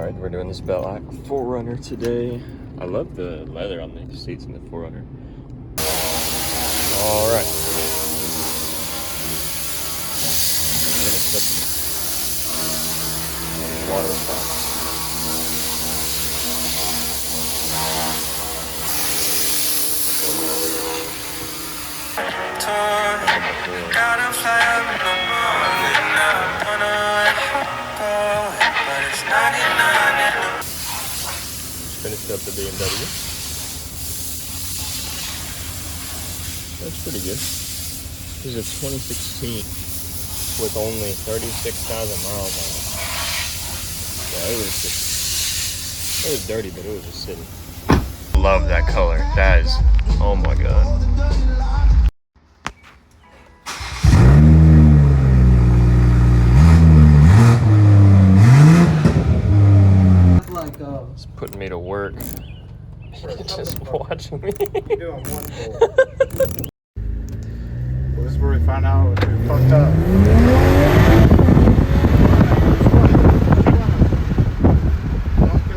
Alright, we're doing this Belloc 4Runner today. I love the leather on the seats in the 4Runner. Alright. Water stop. Gotta fly up in the morning. I wanna hop on, but it's 99 in the Just finished up the BMW. That's pretty good. This is a 2016 with only 36,000 miles on it. Yeah, it was dirty, but it was just sitting. Love that color. That is, oh my god. It's putting me to work. Just watching me. You're doing wonderful. Well, this is where we found out we fucked up.